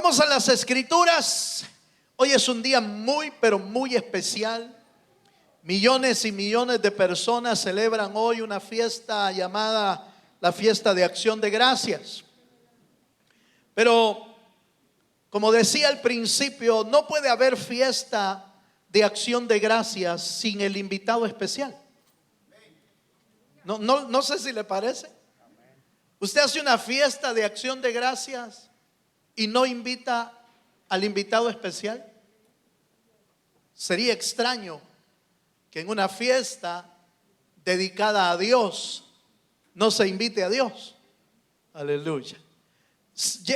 Vamos a las Escrituras. Hoy es un día muy, pero muy especial. Millones y millones de personas celebran hoy una fiesta llamada la fiesta de Acción de Gracias. Pero, como decía al principio, no puede haber fiesta de Acción de Gracias sin el invitado especial. No sé si le parece. Usted hace una fiesta de Acción de Gracias y no invita al invitado especial. Sería extraño que en una fiesta dedicada a Dios no se invite a Dios. Aleluya.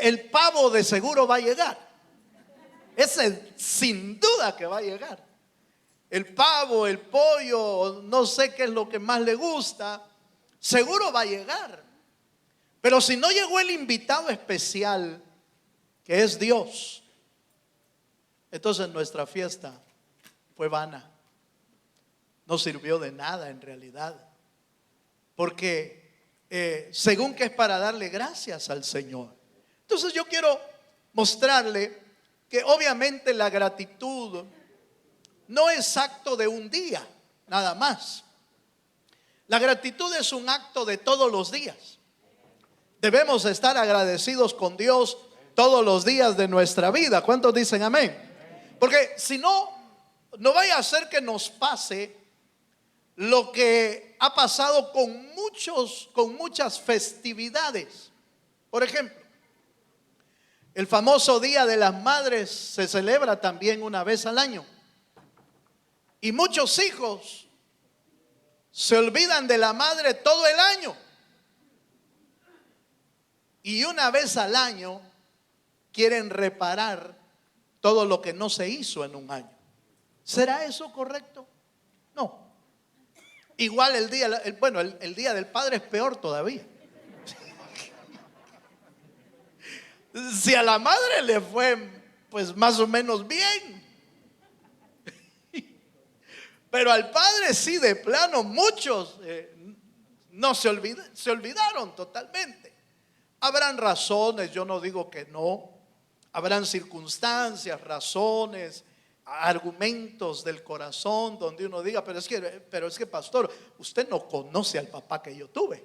El pavo de seguro va a llegar. Ese sin duda que va a llegar. El pavo, el pollo, no sé qué es lo que más le gusta, seguro va a llegar. Pero si no llegó el invitado especial, que es Dios, entonces nuestra fiesta fue vana. No sirvió de nada en realidad. Porque según que es para darle gracias al Señor. Entonces yo quiero mostrarle que obviamente la gratitud no es acto de un día, nada más. La gratitud es un acto de todos los días. Debemos estar agradecidos con Dios todos los días de nuestra vida. ¿Cuántos dicen amén? Porque si no, no vaya a ser que nos pase lo que ha pasado con muchas festividades. Por ejemplo, el famoso Día de las Madres se celebra también una vez al año. Y muchos hijos se olvidan de la madre todo el año. Y una vez al año quieren reparar todo lo que no se hizo en un año. ¿Será eso correcto? No. Igual el día del padre es peor todavía. Si a la madre le fue pues más o menos bien, pero al padre sí, de plano muchos no se olvidaron totalmente. Habrán razones, yo no digo que no. Habrán circunstancias, razones, argumentos del corazón donde uno diga, pero es que pastor, usted no conoce al papá que yo tuve.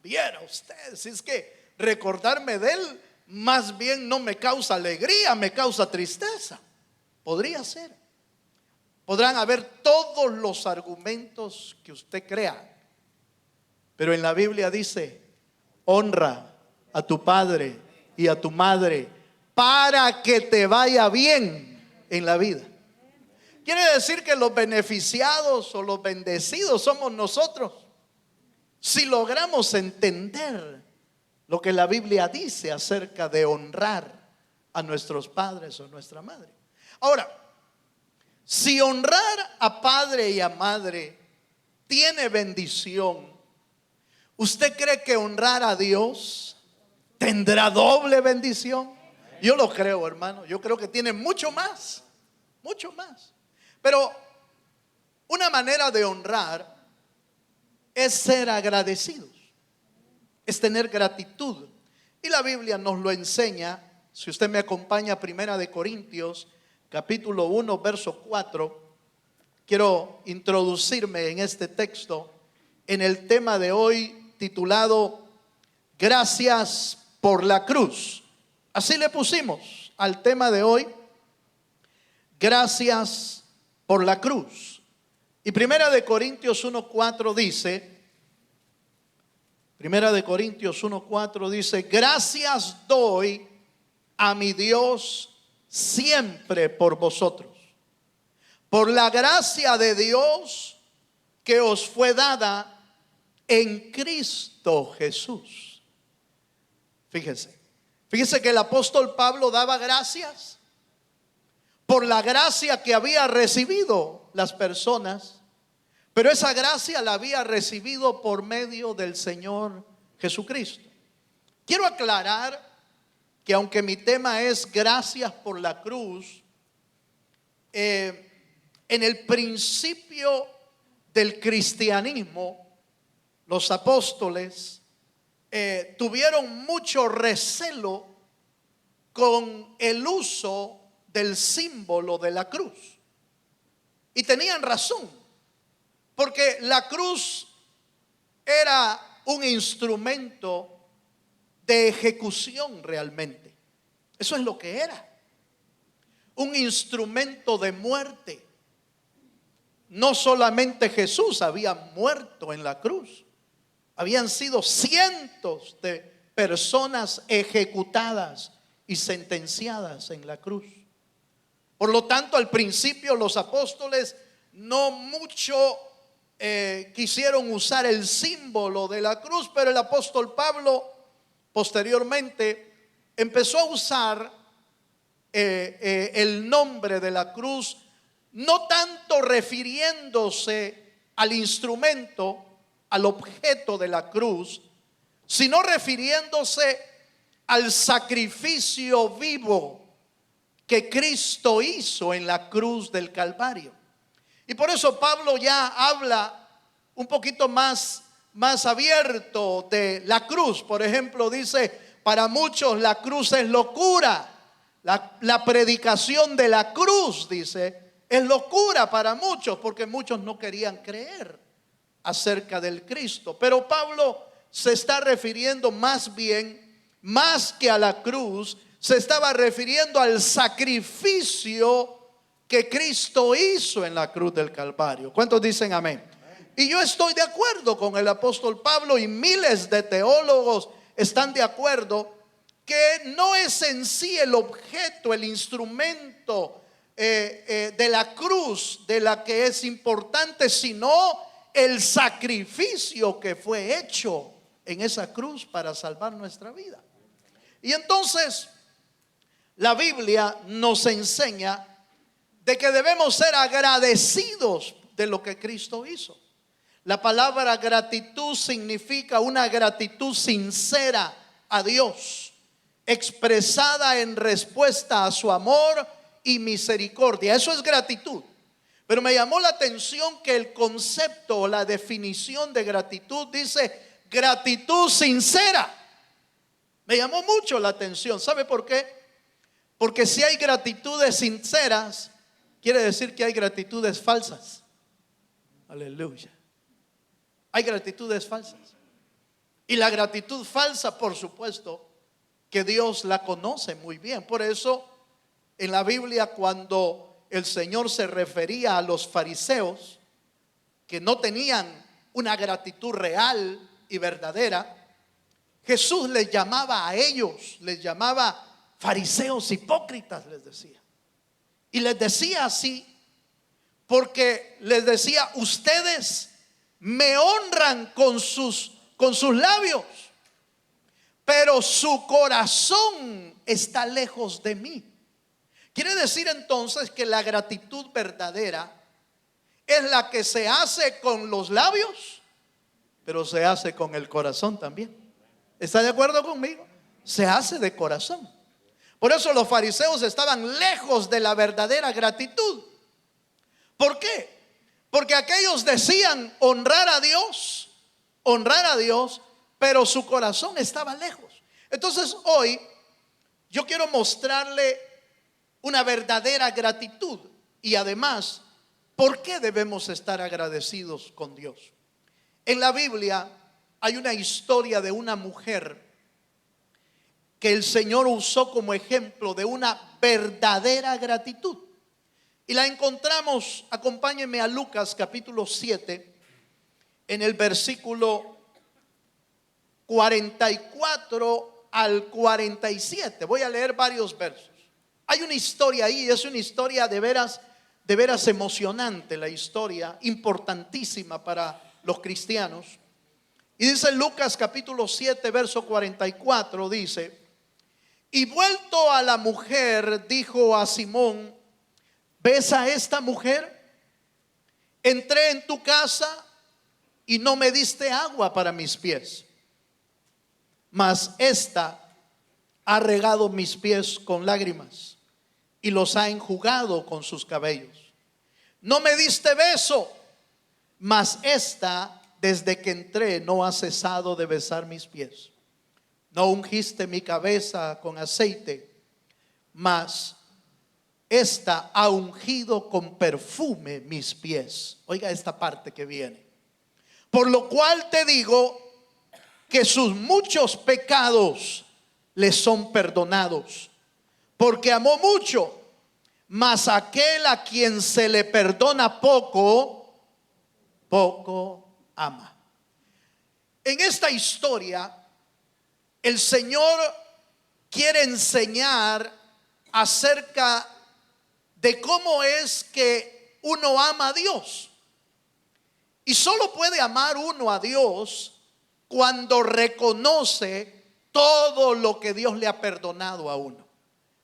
Viera usted, si es que recordarme de él más bien no me causa alegría, me causa tristeza. Podría ser. Podrán haber todos los argumentos que usted crea, pero en la Biblia dice: honra a tu padre y a tu madre para que te vaya bien en la vida. Quiere decir que los beneficiados o los bendecidos somos nosotros, si logramos entender lo que la Biblia dice acerca de honrar a nuestros padres o nuestra madre. Ahora, si honrar a padre y a madre tiene bendición, ¿usted cree que honrar a Dios tendrá doble bendición? Yo lo creo, hermano. Yo creo que tiene mucho más. Mucho más. Pero una manera de honrar es ser agradecidos, es tener gratitud. Y la Biblia nos lo enseña. Si usted me acompaña a 1 Corintios capítulo 1 verso 4, quiero introducirme en este texto en el tema de hoy titulado Gracias por la cruz. Así le pusimos al tema de hoy, gracias por la cruz. Y 1 Corintios 1:4 dice, 1 Corintios 1:4 dice: gracias doy a mi Dios siempre por vosotros, por la gracia de Dios que os fue dada en Cristo Jesús. Fíjese que el apóstol Pablo daba gracias por la gracia que había recibido las personas, pero esa gracia la había recibido por medio del Señor Jesucristo. Quiero aclarar que aunque mi tema es gracias por la cruz, en el principio del cristianismo, los apóstoles tuvieron mucho recelo con el uso del símbolo de la cruz. Y tenían razón, porque la cruz era un instrumento de ejecución realmente. Eso es lo que era. Un instrumento de muerte. No solamente Jesús había muerto en la cruz, habían sido cientos de personas ejecutadas y sentenciadas en la cruz. Por lo tanto, al principio los apóstoles no mucho quisieron usar el símbolo de la cruz, pero el apóstol Pablo posteriormente empezó a usar el nombre de la cruz, no tanto refiriéndose al instrumento, al objeto de la cruz, sino refiriéndose al sacrificio vivo que Cristo hizo en la cruz del Calvario. Y por eso Pablo ya habla un poquito más abierto de la cruz. Por ejemplo, dice: para muchos la cruz es locura. La predicación de la cruz, dice, es locura para muchos, porque muchos no querían creer acerca del Cristo. Pero Pablo se está refiriendo más bien, más que a la cruz, se estaba refiriendo al sacrificio que Cristo hizo en la cruz del Calvario. ¿Cuántos dicen amén? Y yo estoy de acuerdo con el apóstol Pablo, y miles de teólogos están de acuerdo que no es en sí el objeto, el instrumento de la cruz de la que es importante, sino el sacrificio que fue hecho en esa cruz para salvar nuestra vida. Y entonces la Biblia nos enseña de que debemos ser agradecidos de lo que Cristo hizo. La palabra gratitud significa una gratitud sincera a Dios, expresada en respuesta a su amor y misericordia. Eso es gratitud. Pero me llamó la atención que el concepto o la definición de gratitud dice gratitud sincera. Me llamó mucho la atención. ¿Sabe por qué? Porque si hay gratitudes sinceras, quiere decir que hay gratitudes falsas. Aleluya. Hay gratitudes falsas. Y la gratitud falsa, por supuesto, que Dios la conoce muy bien. Por eso en la Biblia, cuando el Señor se refería a los fariseos que no tenían una gratitud real y verdadera, Jesús les llamaba a ellos, les llamaba fariseos hipócritas, les decía. Y les decía así porque les decía: ustedes me honran con sus labios, pero su corazón está lejos de mí. Quiere decir entonces que la gratitud verdadera es la que se hace con los labios, pero se hace con el corazón también. ¿Está de acuerdo conmigo? Se hace de corazón. Por eso los fariseos estaban lejos de la verdadera gratitud. ¿Por qué? Porque aquellos decían honrar a Dios, pero su corazón estaba lejos. Entonces hoy yo quiero mostrarle una verdadera gratitud y además ¿por qué debemos estar agradecidos con Dios? En la Biblia hay una historia de una mujer que el Señor usó como ejemplo de una verdadera gratitud. Y la encontramos, acompáñenme a Lucas capítulo 7, en el versículo 44 al 47. Voy a leer varios versos. Hay una historia ahí, es una historia de veras emocionante, la historia, importantísima para los cristianos. Y dice Lucas capítulo 7, verso 44, dice: y vuelto a la mujer, dijo a Simón: ¿ves a esta mujer? Entré en tu casa y no me diste agua para mis pies, mas esta ha regado mis pies con lágrimas y los ha enjugado con sus cabellos. No me diste beso, mas esta desde que entré no ha cesado de besar mis pies. No ungiste mi cabeza con aceite, mas esta ha ungido con perfume mis pies. Oiga esta parte que viene. Por lo cual te digo que sus muchos pecados le son perdonados, porque amó mucho. Mas aquel a quien se le perdona poco, poco ama. En esta historia, el Señor quiere enseñar acerca de cómo es que uno ama a Dios. Y solo puede amar uno a Dios cuando reconoce todo lo que Dios le ha perdonado a uno.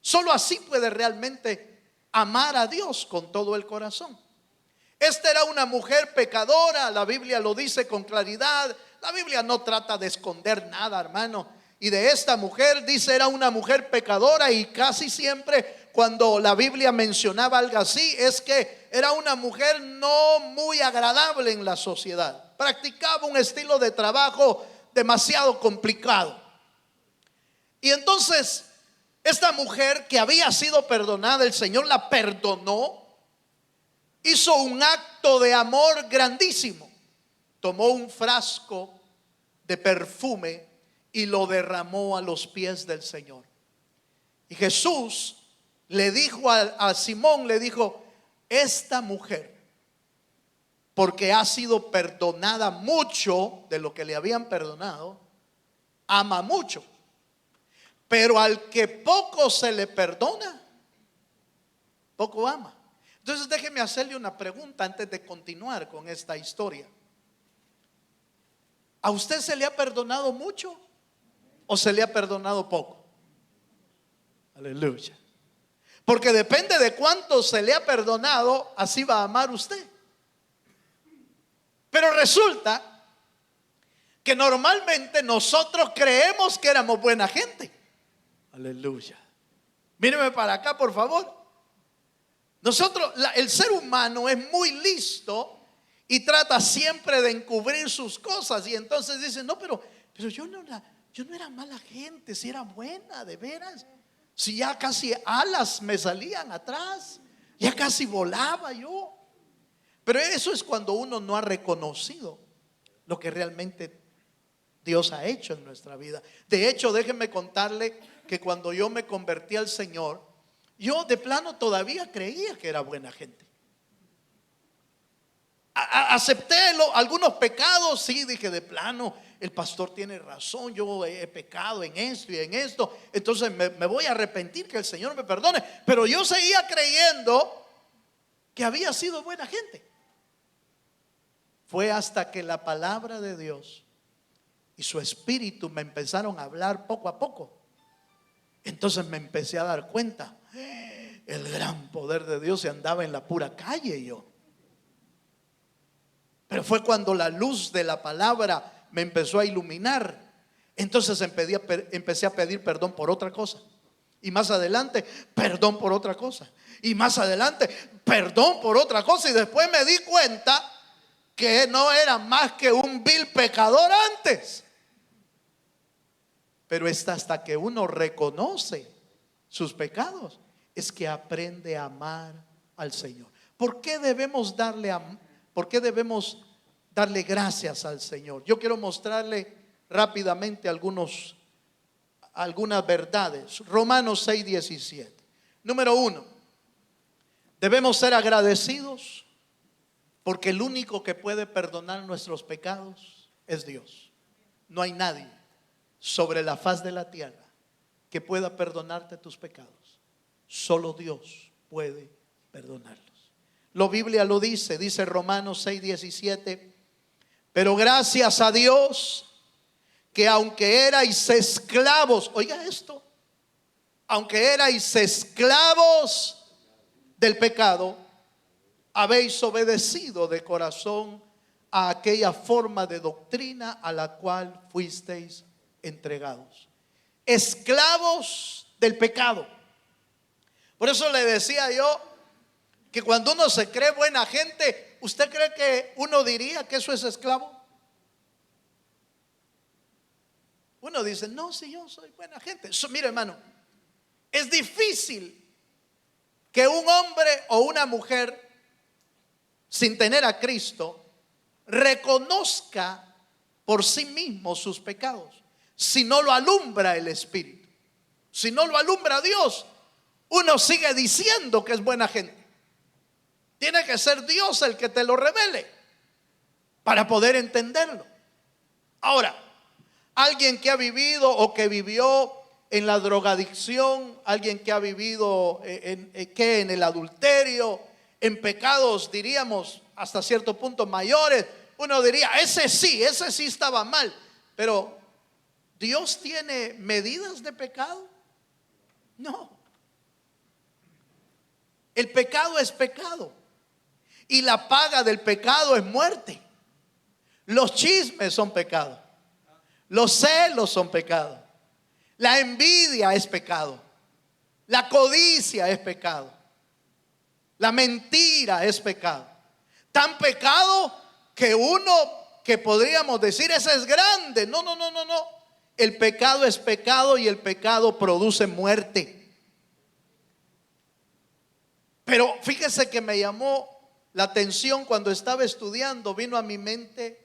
Solo así puede realmente amar a Dios con todo el corazón. Esta era una mujer pecadora, la Biblia lo dice con claridad. La Biblia no trata de esconder nada, hermano. Y de esta mujer dice era una mujer pecadora, y casi siempre cuando la Biblia mencionaba algo así es que era una mujer no muy agradable en la sociedad. Practicaba un estilo de trabajo demasiado complicado. Y entonces esta mujer que había sido perdonada, el Señor la perdonó, hizo un acto de amor grandísimo. Tomó un frasco de perfume y lo derramó a los pies del Señor. Y Jesús le dijo a Simón, le dijo: esta mujer, porque ha sido perdonada mucho de lo que le habían perdonado, ama mucho. Pero al que poco se le perdona, poco ama. Entonces déjeme hacerle una pregunta antes de continuar con esta historia. ¿A usted se le ha perdonado mucho o se le ha perdonado poco? Aleluya. Porque depende de cuánto se le ha perdonado, así va a amar usted. Pero resulta que normalmente nosotros creemos que éramos buena gente. Aleluya. Míreme para acá, por favor. Nosotros, el ser humano es muy listo y trata siempre de encubrir sus cosas. Y entonces dice: no, pero yo no era mala gente, si era buena, de veras. Si ya casi alas me salían atrás, ya casi volaba yo. Pero eso es cuando uno no ha reconocido lo que realmente Dios ha hecho en nuestra vida. De hecho, déjenme contarle que cuando yo me convertí al Señor, yo de plano todavía creía que era buena gente. Acepté algunos pecados, sí, dije de plano, el pastor tiene razón, yo he pecado en esto y en esto, entonces me voy a arrepentir, que el Señor me perdone. Pero yo seguía creyendo que había sido buena gente. Fue hasta que la palabra de Dios y su espíritu me empezaron a hablar poco a poco. Entonces me empecé a dar cuenta, el gran poder de Dios se andaba en la pura calle yo. Pero fue cuando la luz de la palabra me empezó a iluminar. Entonces empecé a pedir perdón por otra cosa. Y más adelante, perdón por otra cosa. Y más adelante, perdón por otra cosa. Y después me di cuenta que no era más que un vil pecador antes. Pero es hasta que uno reconoce sus pecados es que aprende a amar al Señor. ¿Por qué debemos darle gracias al Señor? Yo quiero mostrarle rápidamente algunas verdades. Romanos 6:17. Número 1, debemos ser agradecidos porque el único que puede perdonar nuestros pecados es Dios. No hay nadie sobre la faz de la tierra que pueda perdonarte tus pecados. Solo Dios puede perdonarlos. La Biblia lo dice Romanos 6:17. Pero gracias a Dios que aunque erais esclavos, oiga esto, aunque erais esclavos del pecado, habéis obedecido de corazón a aquella forma de doctrina a la cual fuisteis entregados. Esclavos del pecado. Por eso le decía yo que cuando uno se cree buena gente, ¿usted cree que uno diría que eso es esclavo? Uno dice: no, si yo soy buena gente. Mire, hermano, Es difícil que un hombre o una mujer sin tener a Cristo reconozca por sí mismo sus pecados, si no lo alumbra el Espíritu, si no lo alumbra Dios. Uno sigue diciendo que es buena gente. Tiene que ser Dios el que te lo revele para poder entenderlo. Ahora, alguien que ha vivido o que vivió en la drogadicción, alguien que ha vivido en el adulterio, en pecados, diríamos, hasta cierto punto mayores, uno diría, ese sí estaba mal. Pero ¿Dios tiene medidas de pecado? No. El pecado es pecado, y la paga del pecado es muerte. Los chismes son pecado, los celos son pecado, la envidia es pecado, la codicia es pecado, la mentira es pecado. Tan pecado que uno que podríamos decir ese es grande. No. El pecado es pecado y el pecado produce muerte. Pero fíjese que me llamó la atención cuando estaba estudiando, vino a mi mente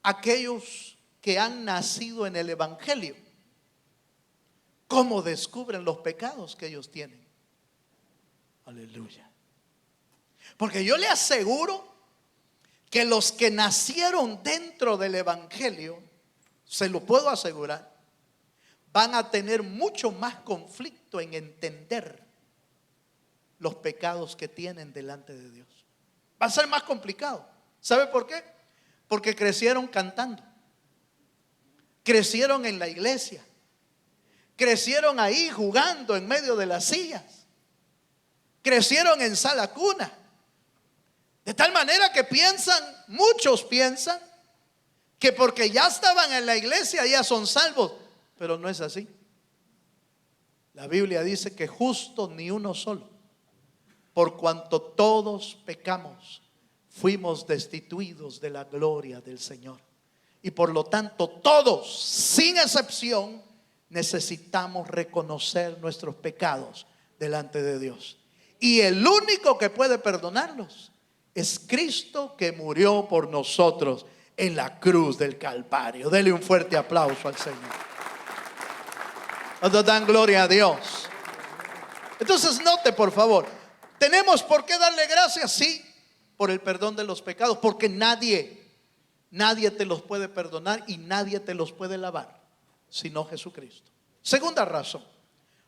aquellos que han nacido en el Evangelio, cómo descubren los pecados que ellos tienen. Aleluya. Porque yo le aseguro que los que nacieron dentro del Evangelio, se lo puedo asegurar, van a tener mucho más conflicto en entender los pecados que tienen delante de Dios. Va a ser más complicado. ¿Sabe por qué? Porque crecieron cantando, crecieron en la iglesia, crecieron ahí jugando en medio de las sillas, crecieron en sala cuna. De tal manera que muchos piensan que porque ya estaban en la iglesia ya son salvos, pero no es así. La Biblia dice que justo ni uno solo, por cuanto todos pecamos, fuimos destituidos de la gloria del Señor. Y por lo tanto todos, sin excepción, necesitamos reconocer nuestros pecados delante de Dios. Y el único que puede perdonarlos es Cristo, que murió por nosotros en la cruz del Calvario. Dele un fuerte aplauso al Señor. Cuando dan gloria a Dios. Entonces note, por favor, ¿tenemos por qué darle gracias? Sí, por el perdón de los pecados, porque nadie te los puede perdonar y nadie te los puede lavar sino Jesucristo. Segunda razón,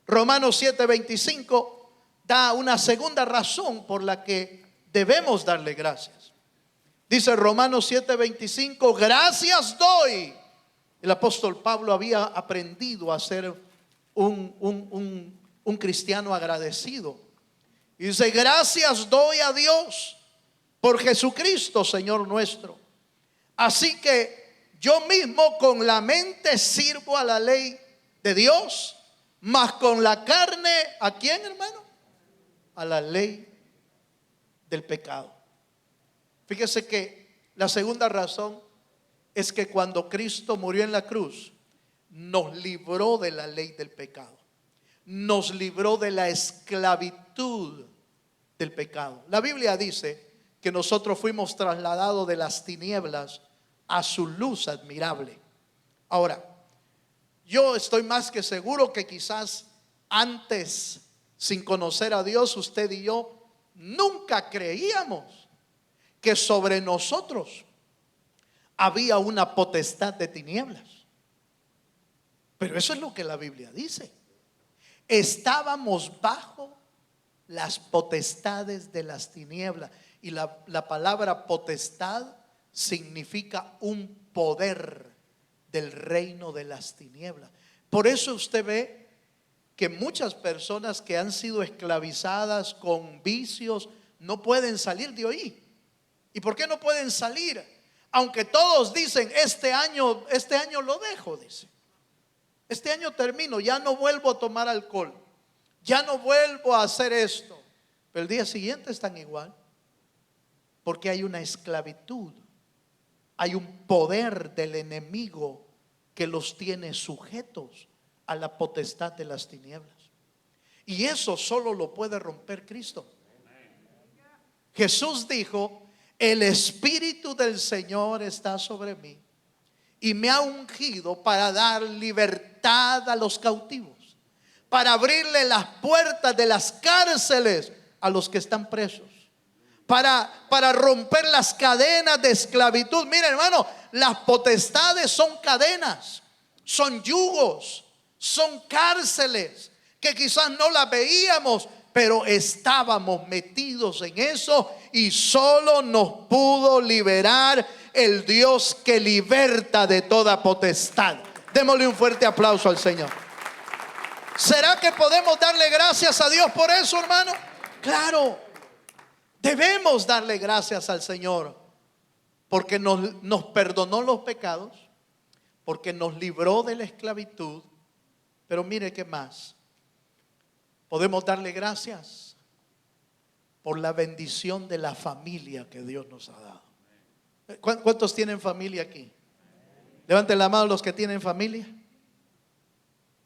Romanos 7:25 da una segunda razón por la que debemos darle gracias. Dice Romanos 7:25, gracias doy. El apóstol Pablo había aprendido a ser un cristiano agradecido. Y dice, gracias doy a Dios por Jesucristo, Señor nuestro. Así que yo mismo con la mente sirvo a la ley de Dios, mas con la carne, ¿a quién, hermano? A la ley del pecado. Fíjese que la segunda razón es que cuando Cristo murió en la cruz, nos libró de la ley del pecado, nos libró de la esclavitud del pecado. La Biblia dice que nosotros fuimos trasladados de las tinieblas a su luz admirable. Ahora, yo estoy más que seguro que quizás antes, sin conocer a Dios, usted y yo nunca creíamos que sobre nosotros había una potestad de tinieblas. Pero eso es lo que la Biblia dice. Estábamos bajo las potestades de las tinieblas. Y la palabra potestad significa un poder del reino de las tinieblas. Por eso usted ve que muchas personas que han sido esclavizadas con vicios no pueden salir de ahí. ¿Y por qué no pueden salir? Aunque todos dicen, este año lo dejo, dice. Este año termino, ya no vuelvo a tomar alcohol, ya no vuelvo a hacer esto. Pero el día siguiente están igual, porque hay una esclavitud, hay un poder del enemigo que los tiene sujetos a la potestad de las tinieblas. Y eso solo lo puede romper Cristo. Jesús dijo: el Espíritu del Señor está sobre mí y me ha ungido para dar libertad a los cautivos, para abrirle las puertas de las cárceles a los que están presos, para romper las cadenas de esclavitud. Mira, hermano, las potestades son cadenas, son yugos, son cárceles que quizás no las veíamos, pero estábamos metidos en eso, y solo nos pudo liberar el Dios que liberta de toda potestad. Démosle un fuerte aplauso al Señor. ¿Será que podemos darle gracias a Dios por eso, hermano? Claro, debemos darle gracias al Señor porque nos perdonó los pecados, porque nos libró de la esclavitud. Pero mire qué más. Podemos darle gracias por la bendición de la familia que Dios nos ha dado. ¿Cuántos tienen familia aquí? Levanten la mano los que tienen familia.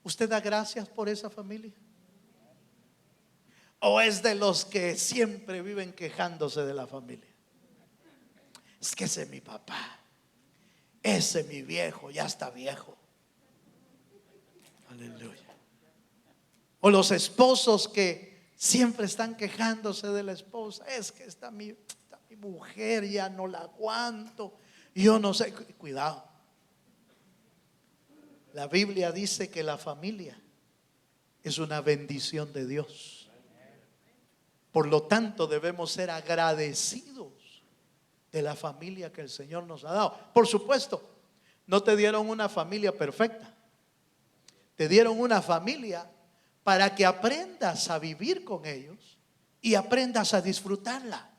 ¿Usted da gracias por esa familia? ¿O es de los que siempre viven quejándose de la familia? Es que ese es mi papá, ese es mi viejo, ya está viejo. Aleluya. O los esposos que siempre están quejándose de la esposa. Es que está mi mujer, ya no la aguanto. Yo no sé. Cuidado. La Biblia dice que la familia es una bendición de Dios. Por lo tanto, debemos ser agradecidos de la familia que el Señor nos ha dado. Por supuesto, no te dieron una familia perfecta. Te dieron una familia para que aprendas a vivir con ellos y aprendas a disfrutarla.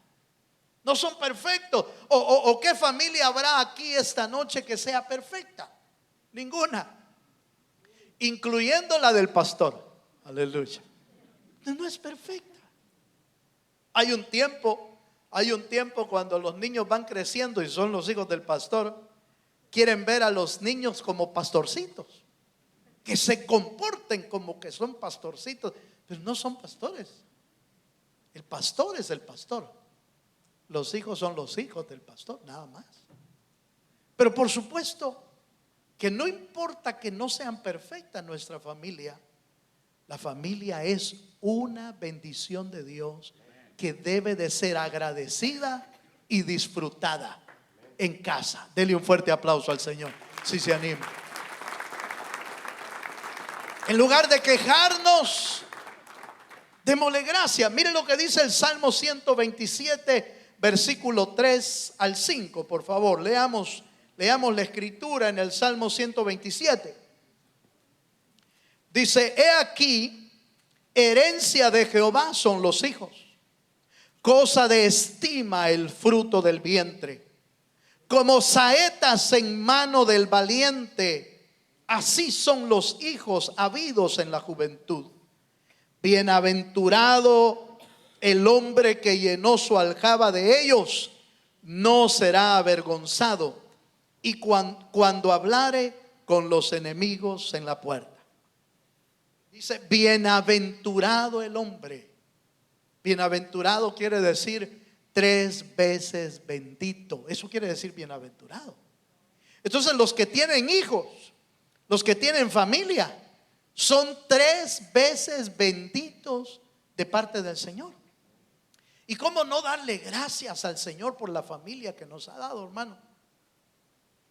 No son perfectos. ¿O qué familia habrá aquí esta noche que sea perfecta? Ninguna. Incluyendo la del pastor. Aleluya. No es perfecta. Hay un tiempo cuando los niños van creciendo y son los hijos del pastor, quieren ver a los niños como pastorcitos, que se comporten como que son pastorcitos, pero no son pastores. El pastor es el pastor. Los hijos son los hijos del pastor, nada más. Pero por supuesto que no importa que no sean perfectas nuestra familia, la familia es una bendición de Dios que debe de ser agradecida y disfrutada en casa. Dele un fuerte aplauso al Señor, si se anima. En lugar de quejarnos, démosle gracias. Mire lo que dice el Salmo 127, versículo 3 al 5, por favor. Leamos la escritura en el Salmo 127. Dice: he aquí, herencia de Jehová son los hijos, cosa de estima el fruto del vientre. Como saetas en mano del valiente, así son los hijos habidos en la juventud. Bienaventurado el hombre que llenó su aljaba de ellos, no será avergonzado. Y cuando hablare con los enemigos en la puerta. Dice: bienaventurado el hombre. Bienaventurado quiere decir 3 veces bendito. Eso quiere decir bienaventurado. Entonces los que tienen hijos, los que tienen familia, son 3 veces benditos de parte del Señor. ¿Y cómo no darle gracias al Señor por la familia que nos ha dado, hermano?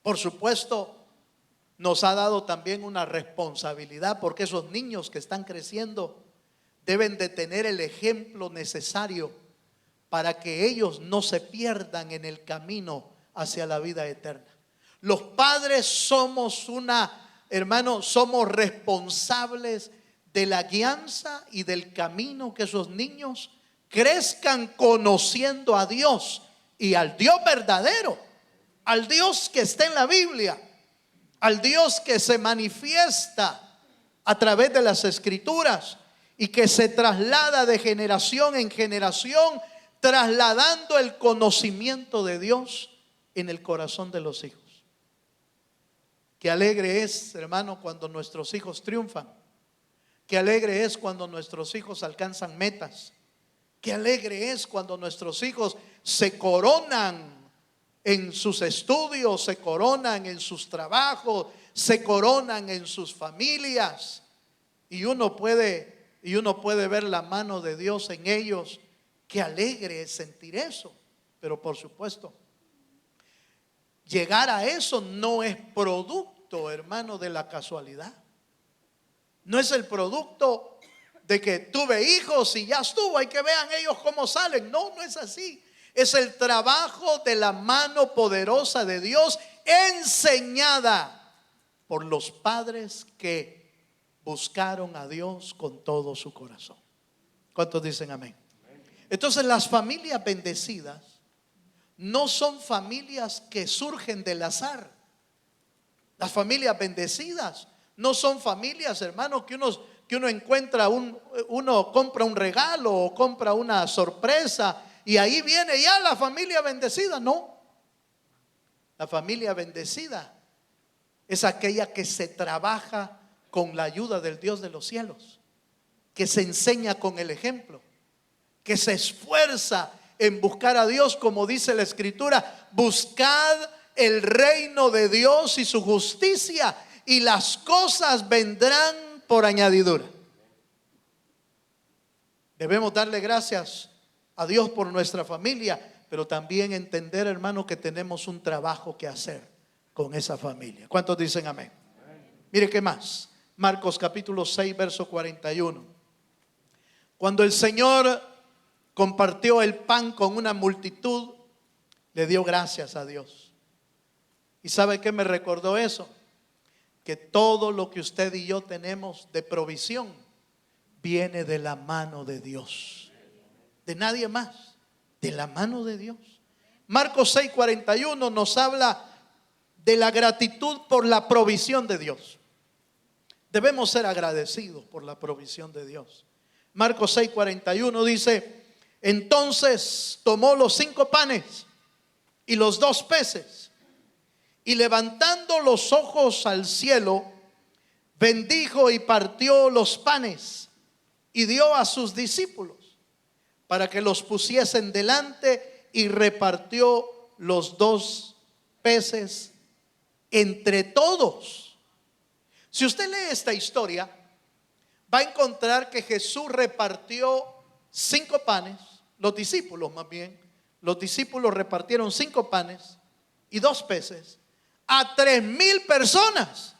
Por supuesto, nos ha dado también una responsabilidad, porque esos niños que están creciendo deben de tener el ejemplo necesario para que ellos no se pierdan en el camino hacia la vida eterna. Los padres somos somos responsables de la guianza y del camino que esos niños crezcan conociendo a Dios y al Dios verdadero, al Dios que está en la Biblia, al Dios que se manifiesta a través de las Escrituras y que se traslada de generación en generación, trasladando el conocimiento de Dios en el corazón de los hijos. Qué alegre es, hermano, cuando nuestros hijos triunfan. Qué alegre es cuando nuestros hijos alcanzan metas. Qué alegre es cuando nuestros hijos se coronan en sus estudios, se coronan en sus trabajos, se coronan en sus familias. Y uno puede ver la mano de Dios en ellos. Qué alegre es sentir eso. Pero por supuesto, llegar a eso no es producto, hermano, de la casualidad. No es el producto de que tuve hijos y ya estuvo, hay que vean ellos cómo salen. No, no es así. Es el trabajo de la mano poderosa de Dios, enseñada por los padres que buscaron a Dios con todo su corazón. ¿Cuántos dicen amén? Entonces, las familias bendecidas no son familias que surgen del azar. Las familias bendecidas no son familias, hermano, que uno encuentra uno compra un regalo o compra una sorpresa y ahí viene ya la familia bendecida. No, la familia bendecida es aquella que se trabaja con la ayuda del Dios de los cielos, que se enseña con el ejemplo, que se esfuerza en buscar a Dios, como dice la Escritura: buscad el reino de Dios y su justicia, y las cosas vendrán por añadidura. Debemos darle gracias a Dios por nuestra familia, pero también entender, hermano, que tenemos un trabajo que hacer con esa familia. ¿Cuántos dicen amén? Mire qué más. Marcos capítulo 6, verso 41. Cuando el Señor compartió el pan con una multitud, le dio gracias a Dios. ¿Y sabe qué me recordó eso? Que todo lo que usted y yo tenemos de provisión viene de la mano de Dios, de nadie más, de la mano de Dios. Marcos 6, 41 nos habla de la gratitud por la provisión de Dios. Debemos ser agradecidos por la provisión de Dios. Marcos 6, 41 dice: entonces tomó los 5 panes y los 2 peces, y levantando los ojos al cielo, bendijo y partió los panes y dio a sus discípulos para que los pusiesen delante, y repartió los 2 peces entre todos. Si usted lee esta historia, va a encontrar que Jesús repartió 5 panes, los discípulos más bien, los discípulos repartieron 5 panes y 2 peces a 3,000 personas.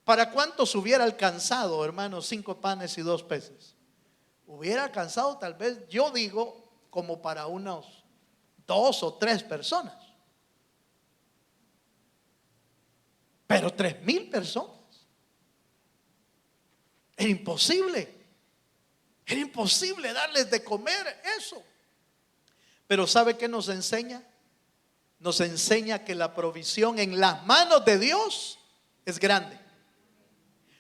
¿Para cuántos hubiera alcanzado, hermanos, 5 panes y 2 peces? Hubiera alcanzado, tal vez, yo digo, como para unos 2 o 3 personas. Pero 3,000 personas. Era imposible. Era imposible darles de comer eso. Pero ¿sabe qué nos enseña? Nos enseña que la provisión en las manos de Dios es grande.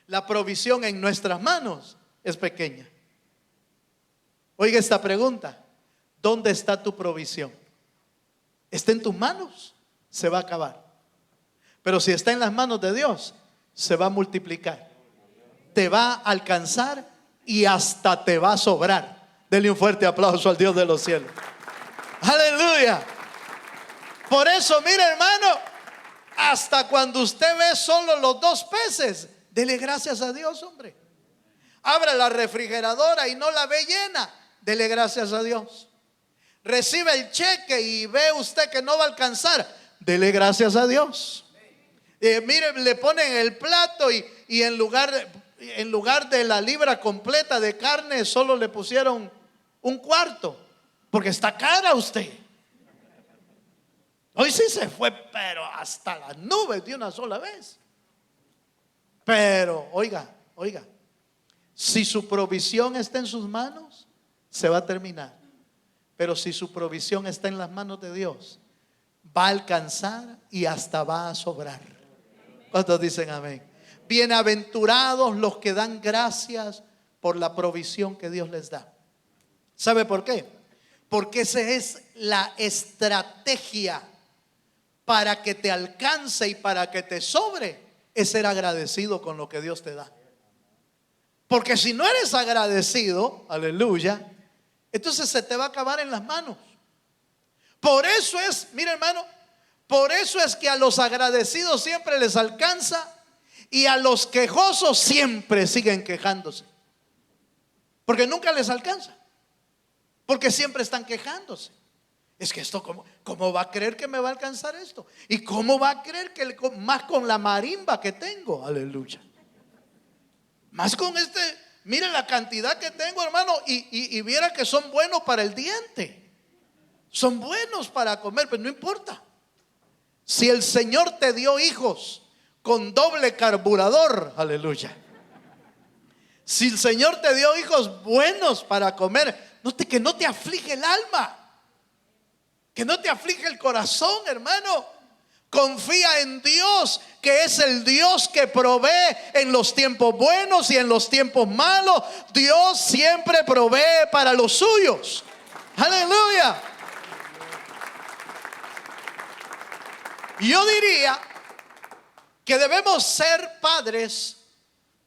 La provisión en nuestras manos es pequeña. Oiga esta pregunta: ¿dónde está tu provisión? ¿Está en tus manos? Se va a acabar. Pero si está en las manos de Dios, se va a multiplicar, te va a alcanzar y hasta te va a sobrar. Denle un fuerte aplauso al Dios de los cielos. Aleluya. Por eso, mire, hermano, hasta cuando usted ve solo los 2 peces, dele gracias a Dios, hombre. Abra la refrigeradora y no la ve llena, dele gracias a Dios. Recibe el cheque y ve usted que no va a alcanzar, dele gracias a Dios. Mire, le ponen el plato y en lugar de la libra completa de carne, solo le pusieron 1/4, porque está cara usted. Hoy sí se fue, pero hasta las nubes de una sola vez. Pero oiga, si su provisión está en sus manos, se va a terminar. Pero si su provisión está en las manos de Dios, va a alcanzar y hasta va a sobrar. ¿Cuántos dicen amén? Bienaventurados los que dan gracias por la provisión que Dios les da. ¿Sabe por qué? Porque esa es la estrategia para que te alcance y para que te sobre, es ser agradecido con lo que Dios te da. Porque si no eres agradecido, aleluya, entonces se te va a acabar en las manos. Por eso es, mira hermano, por eso es que a los agradecidos siempre les alcanza y a los quejosos siempre siguen quejándose. Porque nunca les alcanza. Porque siempre están quejándose. Es que esto, ¿cómo va a creer que me va a alcanzar esto? ¿Y cómo va a creer que más con la marimba que tengo? Aleluya. Más con mire la cantidad que tengo, hermano, y viera que son buenos para el diente. Son buenos para comer, pero no importa. Si el Señor te dio hijos con doble carburador, aleluya. Si el Señor te dio hijos buenos para comer, que no te aflige el alma, que no te aflige el corazón, hermano. Confía en Dios, que es el Dios que provee en los tiempos buenos y en los tiempos malos. Dios siempre provee para los suyos. Aleluya. Yo diría que debemos ser padres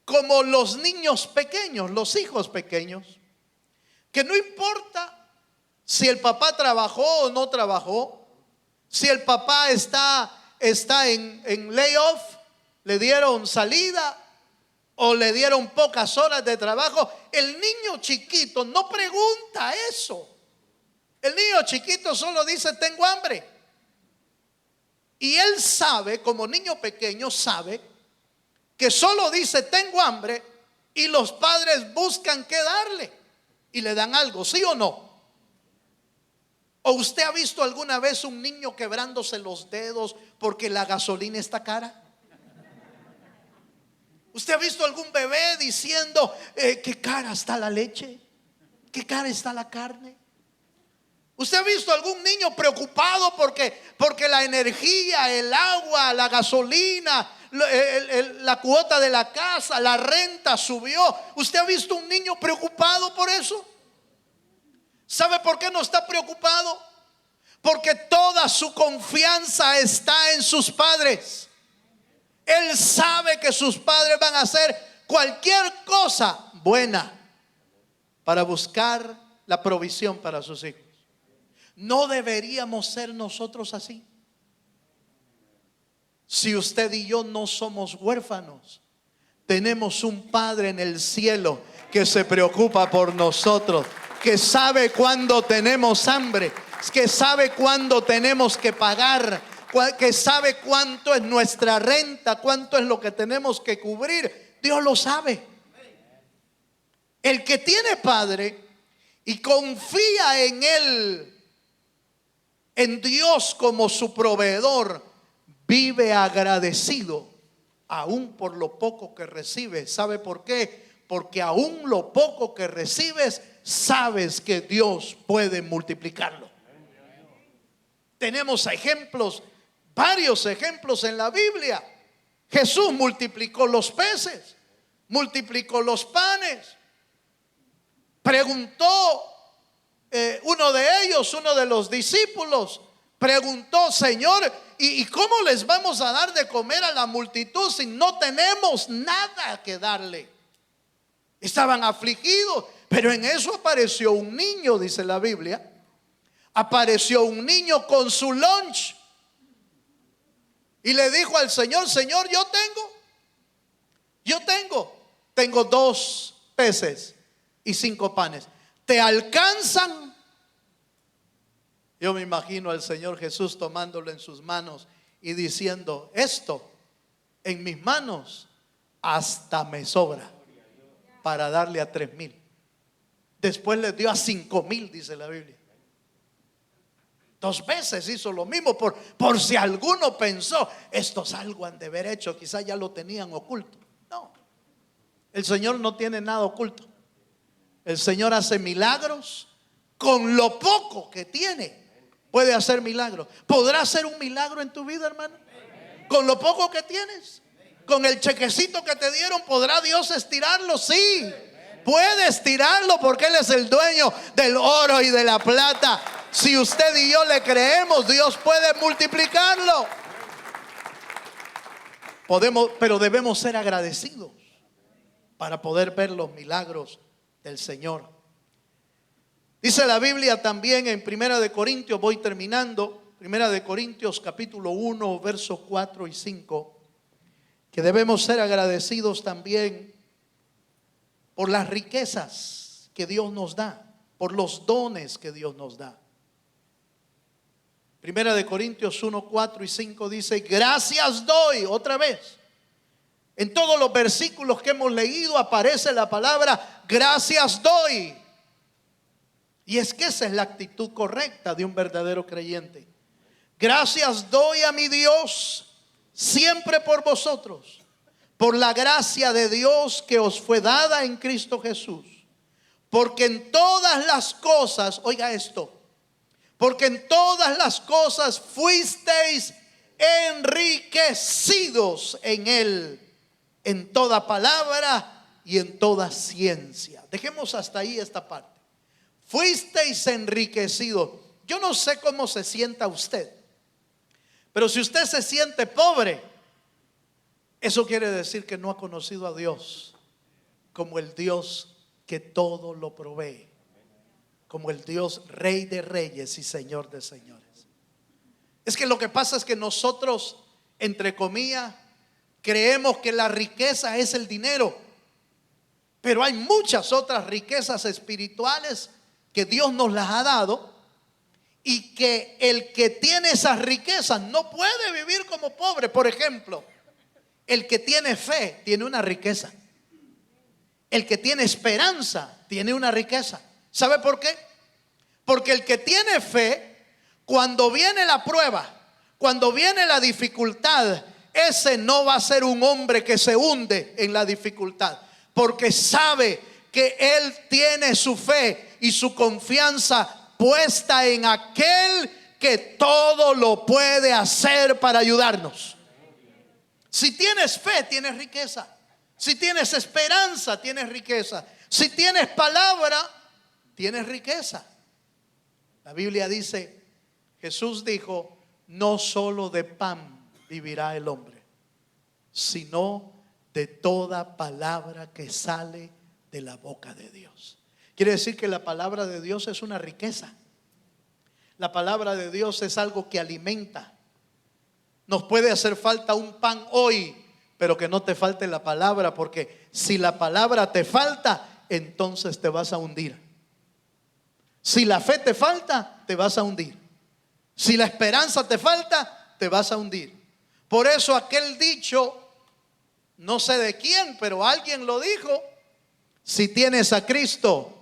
como los niños pequeños, los hijos pequeños, que no importa si el papá trabajó o no trabajó, si el papá está en layoff, le dieron salida o le dieron pocas horas de trabajo, el niño chiquito no pregunta eso. El niño chiquito solo dice: tengo hambre. Y él sabe, como niño pequeño sabe, que solo dice tengo hambre y los padres buscan qué darle y le dan algo, ¿sí o no? ¿O usted ha visto alguna vez un niño quebrándose los dedos porque la gasolina está cara? ¿Usted ha visto algún bebé diciendo qué cara está la leche? ¿Qué cara está la carne? ¿Usted ha visto algún niño preocupado porque la energía, el agua, la gasolina, la cuota de la casa, la renta subió? ¿Usted ha visto un niño preocupado por eso? ¿Sabe por qué no está preocupado? Porque toda su confianza está en sus padres. Él sabe que sus padres van a hacer cualquier cosa buena para buscar la provisión para sus hijos. ¿No deberíamos ser nosotros así? Si usted y yo no somos huérfanos, tenemos un Padre en el cielo que se preocupa por nosotros, que sabe cuándo tenemos hambre, que sabe cuándo tenemos que pagar, que sabe cuánto es nuestra renta, cuánto es lo que tenemos que cubrir. Dios lo sabe. El que tiene Padre y confía en Él, en Dios como su proveedor, vive agradecido aún por lo poco que recibe. ¿Sabe por qué? Porque aún lo poco que recibes, sabes que Dios puede multiplicarlo. Tenemos ejemplos, varios ejemplos en la Biblia. Jesús multiplicó los peces, multiplicó los panes. Preguntó uno de los discípulos, preguntó: Señor, ¿y cómo les vamos a dar de comer a la multitud si no tenemos nada que darle? Estaban afligidos, pero en eso apareció un niño, dice la Biblia. Apareció un niño con su lunch y le dijo al Señor: Señor, yo tengo 2 peces y 5 panes. ¿Te alcanzan? Yo me imagino al Señor Jesús tomándolo en sus manos y diciendo: esto en mis manos hasta me sobra para darle a 3,000. Después le dio a 5,000, dice la Biblia. 2 veces hizo lo mismo por si alguno pensó: estos algo han de haber hecho, quizás ya lo tenían oculto. No, el Señor no tiene nada oculto. El Señor hace milagros con lo poco que tiene. Puede hacer milagros. ¿Podrá hacer un milagro en tu vida, hermano? Con lo poco que tienes, con el chequecito que te dieron, ¿podrá Dios estirarlo? Sí, puede estirarlo, porque Él es el dueño del oro y de la plata. Si usted y yo le creemos, Dios puede multiplicarlo. Pero debemos ser agradecidos. para poder ver los milagros del Señor. Dice la Biblia también en Primera de Corintios, voy terminando, Primera de Corintios capítulo 1, versos 4 y 5, que debemos ser agradecidos también por las riquezas que Dios nos da, por los dones que Dios nos da. Primera de Corintios 1, 4 y 5 dice: gracias doy, otra vez. En todos los versículos que hemos leído aparece la palabra gracias doy. Y es que esa es la actitud correcta de un verdadero creyente. Gracias doy a mi Dios siempre por vosotros, por la gracia de Dios que os fue dada en Cristo Jesús. Porque en todas las cosas, oiga esto, porque en todas las cosas fuisteis enriquecidos en Él, en toda palabra y en toda ciencia. Dejemos hasta ahí esta parte. Fuisteis enriquecidos. Yo no sé cómo se sienta usted, pero si usted se siente pobre, eso quiere decir que no ha conocido a Dios como el Dios que todo lo provee, como el Dios Rey de reyes y Señor de señores. Es que lo que pasa es que nosotros, entre comillas, creemos que la riqueza es el dinero, pero hay muchas otras riquezas espirituales que Dios nos las ha dado, y que el que tiene esas riquezas no puede vivir como pobre. Por ejemplo, el que tiene fe tiene una riqueza. El que tiene esperanza tiene una riqueza. ¿Sabe por qué? Porque el que tiene fe, cuando viene la prueba, cuando viene la dificultad, ese no va a ser un hombre que se hunde en la dificultad, porque sabe que él tiene su fe y su confianza puesta en aquel que todo lo puede hacer para ayudarnos. Si tienes fe, tienes riqueza. Si tienes esperanza, tienes riqueza. Si tienes palabra, tienes riqueza. La Biblia dice, Jesús dijo: no solo de pan vivirá el hombre, sino de toda palabra que sale de la boca de Dios. Quiere decir que la palabra de Dios es una riqueza. La palabra de Dios es algo que alimenta. Nos puede hacer falta un pan hoy, pero que no te falte la palabra, porque si la palabra te falta, entonces te vas a hundir. Si la fe te falta, te vas a hundir. Si la esperanza te falta, te vas a hundir. Por eso aquel dicho, no sé de quién, pero alguien lo dijo: si tienes a Cristo,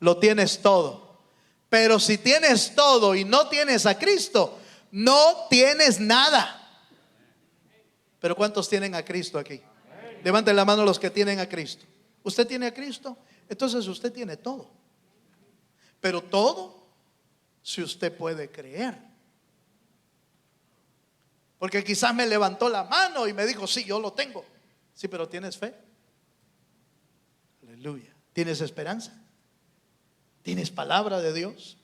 lo tienes todo. Pero si tienes todo y no tienes a Cristo, no tienes nada. Pero ¿cuántos tienen a Cristo aquí? Levanten la mano los que tienen a Cristo. ¿Usted tiene a Cristo? Entonces usted tiene todo. Pero todo si usted puede creer. Porque quizás me levantó la mano y me dijo: sí, yo lo tengo. Sí, pero ¿tienes fe? Aleluya. ¿Tienes esperanza? ¿Tienes palabra de Dios?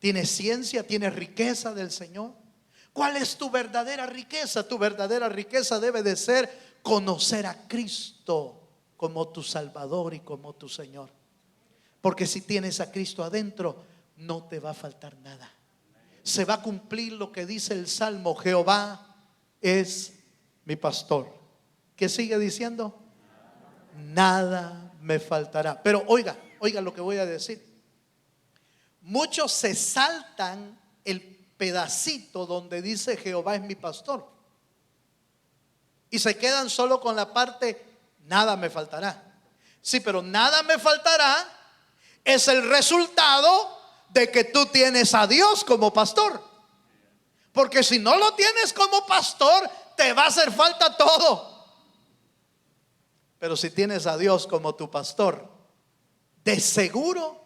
¿Tienes ciencia? ¿Tienes riqueza del Señor? ¿Cuál es tu verdadera riqueza? Tu verdadera riqueza debe de ser conocer a Cristo como tu Salvador y como tu Señor. Porque si tienes a Cristo adentro, no te va a faltar nada. Se va a cumplir lo que dice el Salmo: Jehová es mi pastor. ¿Qué sigue diciendo? Nada me faltará. Pero oiga lo que voy a decir. Muchos se saltan el pedacito donde dice Jehová es mi pastor y se quedan solo con la parte nada me faltará. Sí, pero nada me faltará es el resultado de que tú tienes a Dios como pastor. Porque si no lo tienes como pastor, te va a hacer falta todo. Pero si tienes a Dios como tu pastor, de seguro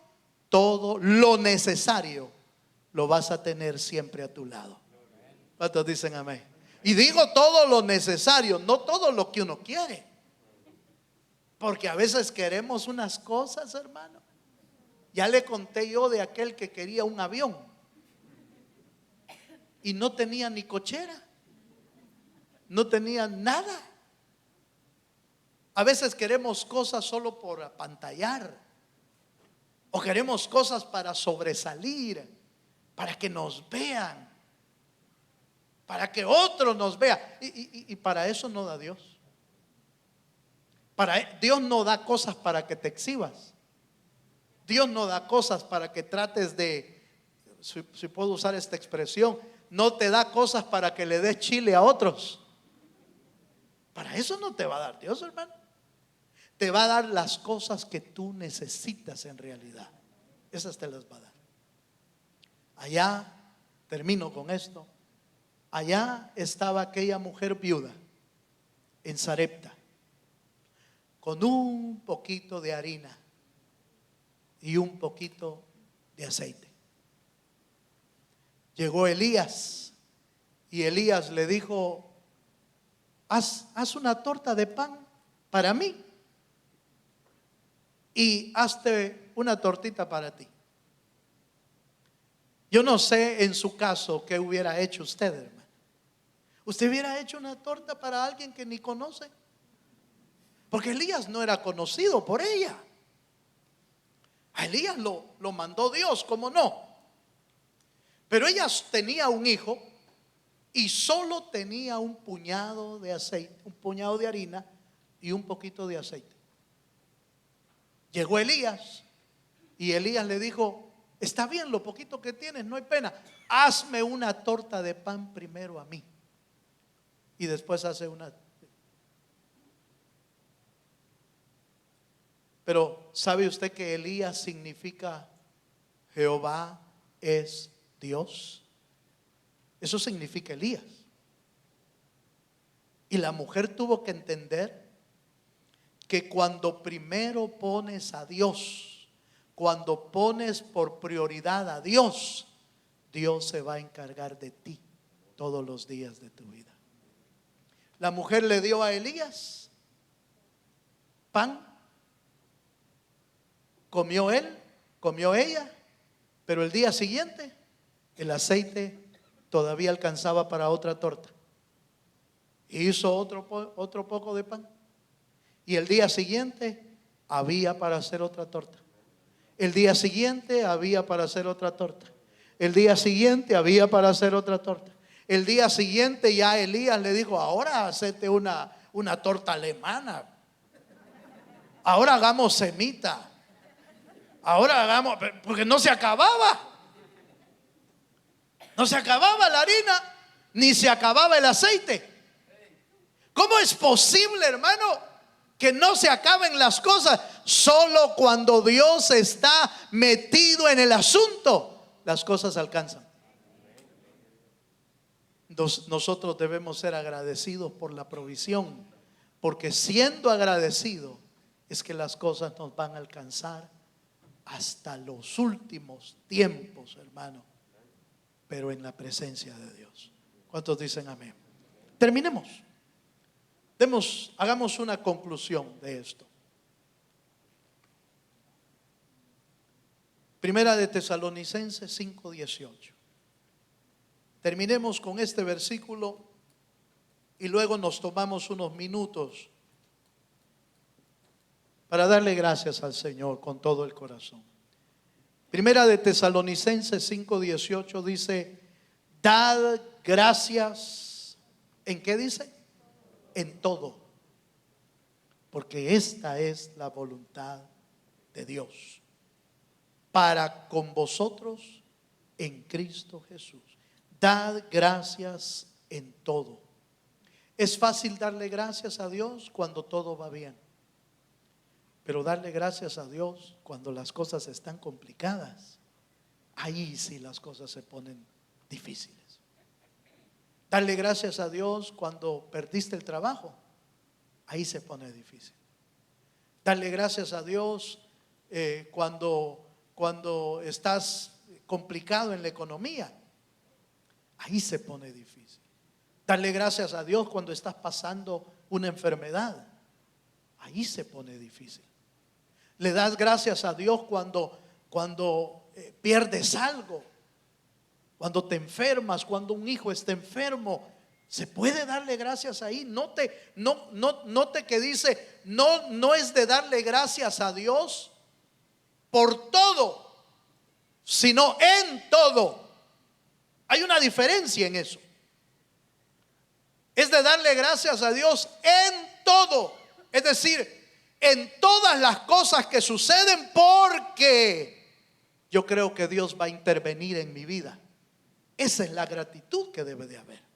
todo lo necesario lo vas a tener siempre a tu lado. ¿Cuántos dicen amén? Y digo todo lo necesario, no todo lo que uno quiere. Porque a veces queremos unas cosas, hermano. Ya le conté yo de aquel que quería un avión y no tenía ni cochera, no tenía nada. A veces queremos cosas solo por apantallar, o queremos cosas para sobresalir, para que nos vean, para que otros nos vean. Y para eso no da Dios. Dios no da cosas para que te exhibas. Dios no da cosas para que trates de, si puedo usar esta expresión, no te da cosas para que le des chile a otros. Para eso no te va a dar Dios, hermano. Te va a dar las cosas que tú necesitas en realidad. Esas te las va a dar. Allá, termino con esto. Allá estaba aquella mujer viuda en Sarepta, con un poquito de harina y un poquito de aceite. Llegó Elías y Elías le dijo: haz una torta de pan para mí y hazte una tortita para ti. Yo no sé en su caso qué hubiera hecho usted, hermano. ¿Usted hubiera hecho una torta para alguien que ni conoce? Porque Elías no era conocido por ella. A Elías lo mandó Dios, ¿cómo no? Pero ella tenía un hijo y solo tenía un puñado de aceite, un puñado de harina y un poquito de aceite. Llegó Elías y Elías le dijo: está bien lo poquito que tienes, no hay pena. Hazme una torta de pan primero a mí y después hace una. Pero ¿sabe usted que Elías significa Jehová es Dios? Eso significa Elías. Y la mujer tuvo que entender que cuando primero pones a Dios, cuando pones por prioridad a Dios, Dios se va a encargar de ti todos los días de tu vida. La mujer le dio a Elías pan, comió él, comió ella, pero el día siguiente el aceite todavía alcanzaba para otra torta. Y hizo otro poco de pan. Y el día siguiente había para hacer otra torta. El día siguiente había para hacer otra torta. El día siguiente había para hacer otra torta. El día siguiente ya Elías le dijo: ahora hacete una torta alemana. Ahora hagamos semita. Ahora hagamos, porque no se acababa. No se acababa la harina, ni se acababa el aceite. ¿Cómo es posible, hermano, que no se acaben las cosas? Solo cuando Dios está metido en el asunto, las cosas alcanzan. Nosotros debemos ser agradecidos por la provisión, porque siendo agradecidos es que las cosas nos van a alcanzar hasta los últimos tiempos, hermano, pero en la presencia de Dios. ¿Cuántos dicen amén? Terminemos. Hagamos una conclusión de esto. Primera de Tesalonicenses 5:18. Terminemos con este versículo y luego nos tomamos unos minutos para darle gracias al Señor con todo el corazón. Primera de Tesalonicenses 5:18 dice: dad gracias. ¿En qué dice? En todo, porque esta es la voluntad de Dios para con vosotros en Cristo Jesús. Dad gracias en todo. Es fácil darle gracias a Dios cuando todo va bien, pero darle gracias a Dios cuando las cosas están complicadas, ahí sí las cosas se ponen difíciles. Darle gracias a Dios cuando perdiste el trabajo, ahí se pone difícil. Darle gracias a Dios cuando estás complicado en la economía, ahí se pone difícil. Darle gracias a Dios cuando estás pasando una enfermedad, ahí se pone difícil. Le das gracias a Dios cuando pierdes algo, cuando te enfermas, cuando un hijo está enfermo, Se puede darle gracias ahí. Note que dice, no es de darle gracias a Dios por todo, sino en todo. Hay una diferencia en eso. Es de darle gracias a Dios en todo. Es decir, en todas las cosas que suceden, porque yo creo que Dios va a intervenir en mi vida. Esa es la gratitud que debe de haber.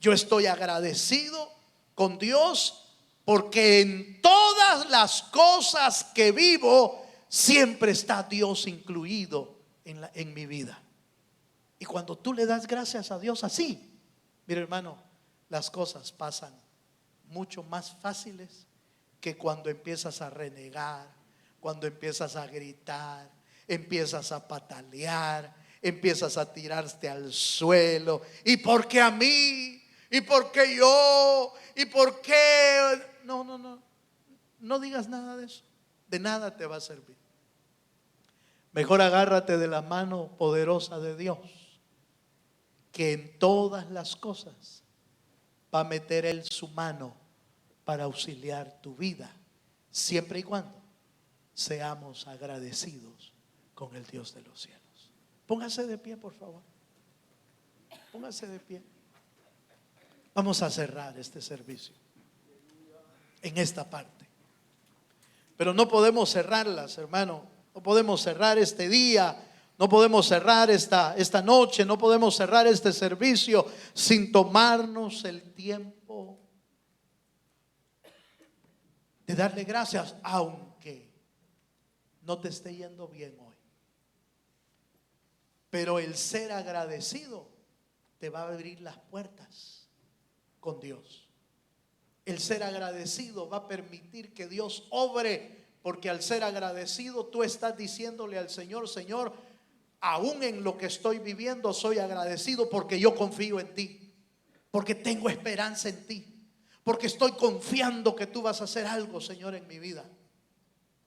Yo estoy agradecido con Dios porque en todas las cosas que vivo siempre está Dios incluido en mi vida. Y cuando tú le das gracias a Dios así, mira hermano, las cosas pasan mucho más fáciles que cuando empiezas a renegar, cuando empiezas a gritar, empiezas a patalear, empiezas a tirarte al suelo. ¿Y por qué a mí? ¿Y por qué yo? ¿Y por qué? No digas nada de eso. De nada te va a servir. Mejor agárrate de la mano poderosa de Dios, que en todas las cosas va a meter Él su mano para auxiliar tu vida, siempre y cuando seamos agradecidos con el Dios de los cielos. Póngase de pie, por favor. Póngase de pie. Vamos a cerrar este servicio en esta parte. Pero no podemos cerrarlas, hermano. No podemos cerrar este día. No podemos cerrar esta noche. No podemos cerrar este servicio sin tomarnos el tiempo de darle gracias, aunque no te esté yendo bien hoy. Pero el ser agradecido te va a abrir las puertas con Dios. El ser agradecido va a permitir que Dios obre, porque al ser agradecido tú estás diciéndole al Señor: Señor, aún en lo que estoy viviendo soy agradecido porque yo confío en ti, porque tengo esperanza en ti, porque estoy confiando que tú vas a hacer algo, Señor, en mi vida.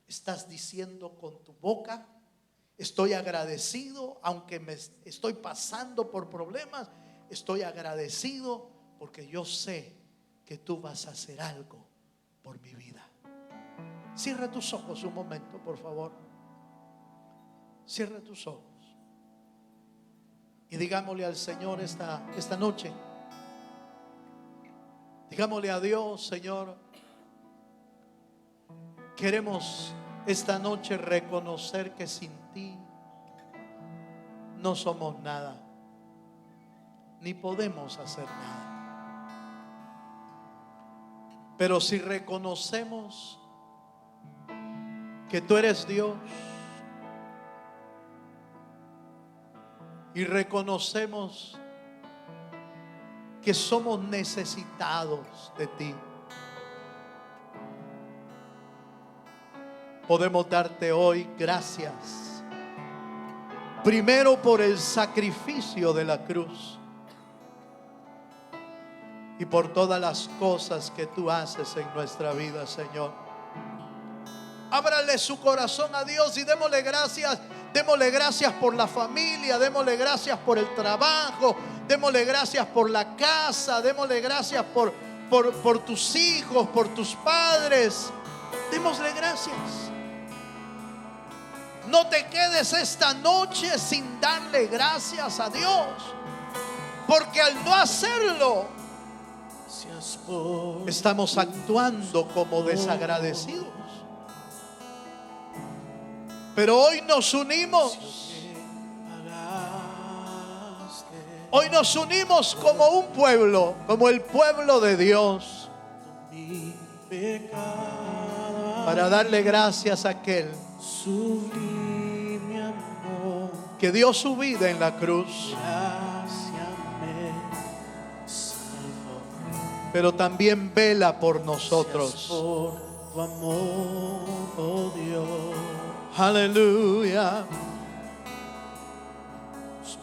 Estás diciendo con tu boca: estoy agradecido, aunque me estoy pasando por problemas, estoy agradecido porque yo sé que tú vas a hacer algo por mi vida. Cierra tus ojos un momento, por favor. Cierra tus ojos y digámosle al Señor esta noche. Digámosle a Dios: Señor, queremos esta noche reconocer que sin ti no somos nada, ni podemos hacer nada. Pero si reconocemos que tú eres Dios, y reconocemos que somos necesitados de ti, podemos darte hoy gracias. Primero por el sacrificio de la cruz y por todas las cosas que tú haces en nuestra vida, Señor. Ábrale su corazón a Dios y démosle gracias. Démosle gracias por la familia, démosle gracias por el trabajo, démosle gracias por la casa, démosle gracias por tus hijos, por tus padres. Démosle gracias. No te quedes esta noche sin darle gracias a Dios, porque al no hacerlo estamos actuando como desagradecidos. Pero hoy nos unimos. Hoy nos unimos como un pueblo, como el pueblo de Dios, para darle gracias a aquel que dio su vida en la cruz, pero también vela por nosotros. Tu amor, oh Dios. Aleluya.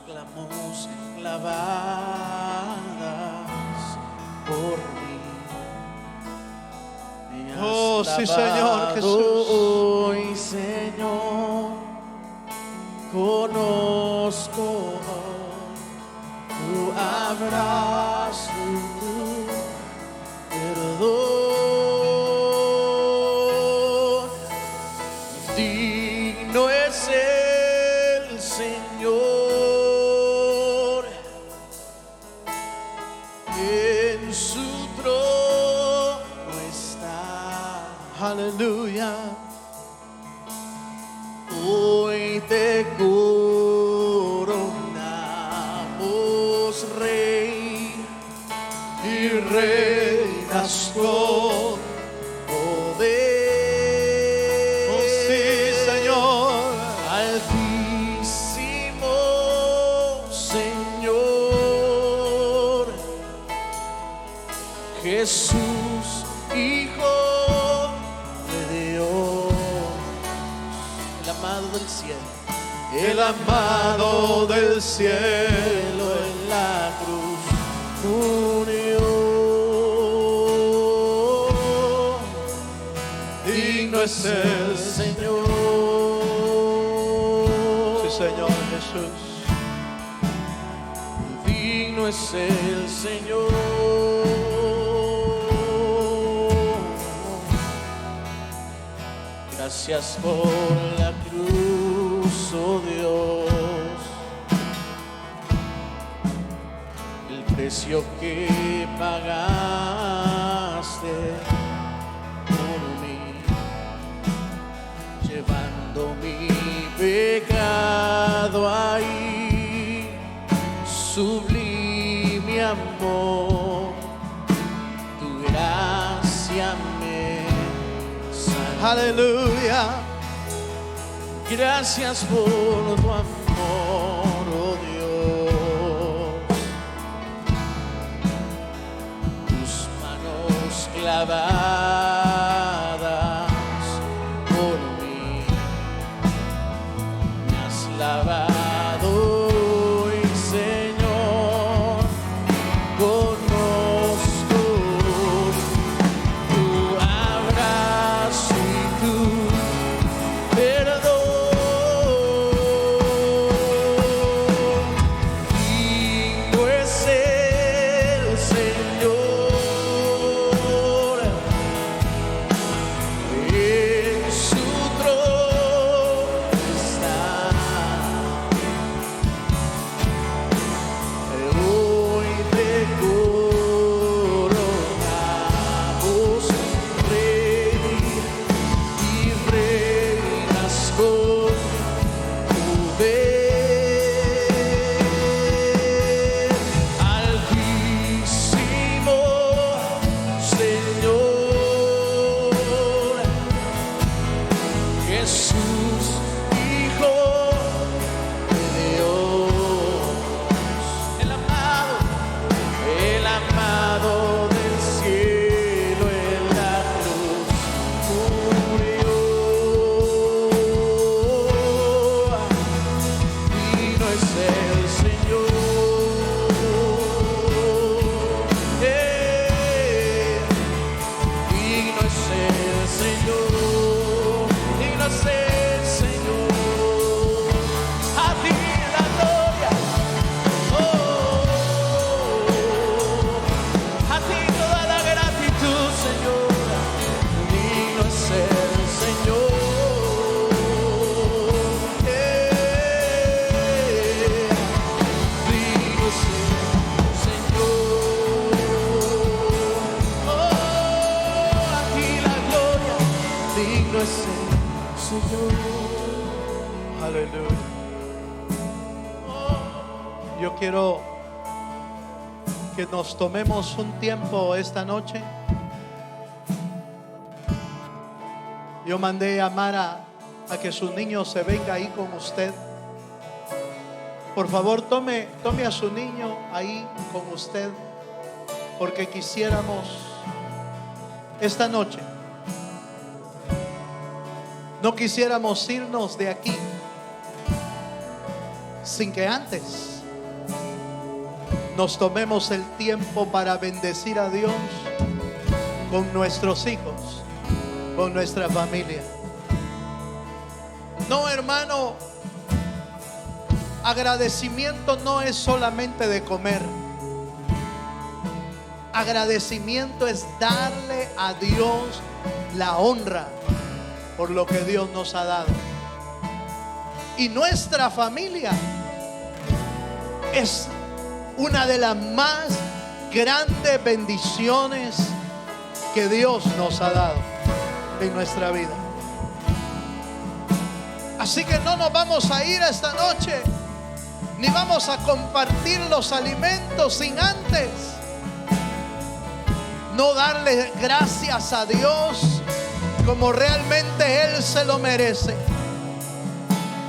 Clamamos clavadas por mí. Oh sí, Señor Jesús. Hoy, Señor, conozco tu abrazo. Aleluya. Hoy te coronamos Rey y reinas con poder. Oh sí, Señor. Altísimo Señor Jesús, Hijo de Dios, el amado del cielo, el amado del cielo en la cruz murió. Digno es el Señor. Sí, Señor Jesús. Digno es el Señor. Gracias por la cruz, oh Dios, el precio que pagaste por mí, llevando mi pecado ahí, sublime amor, tu gracia me sana. Aleluya. Gracias por tu amor, oh Dios. Tus manos clavadas por mí me has lavado hoy, Señor. Conozco tu abrazo y tu perdón. Digno es el Señor, en su trono está. Hoy te coronamos Rey y reinas con poder. Altísimo Señor Jesús, Hijo de Dios, el amado del cielo en la cruz murió. Digno es el Señor. Digno es el Señor. Digno es el Señor. A ti la gloria. A ti toda la gratitud, Señor. Digno es el Señor. Digno es el Señor. A ti la gloria. Digno es el Señor. Aleluya. Yo quiero que nos tomemos un tiempo esta noche. Yo mandé a Mara a que su niño se venga ahí con usted. Por favor, tome a su niño ahí con usted, porque quisiéramos esta noche, no quisiéramos irnos de aquí sin que antes nos tomemos el tiempo para bendecir a Dios con nuestros hijos, con nuestra familia. No, hermano, agradecimiento no es solamente de comer. Agradecimiento es darle a Dios la honra por lo que Dios nos ha dado. Y nuestra familia es una de las más grandes bendiciones que Dios nos ha dado. en nuestra vida. Así que no nos vamos a ir esta noche, ni vamos a compartir los alimentos sin antes no darle gracias a Dios como realmente Él se lo merece.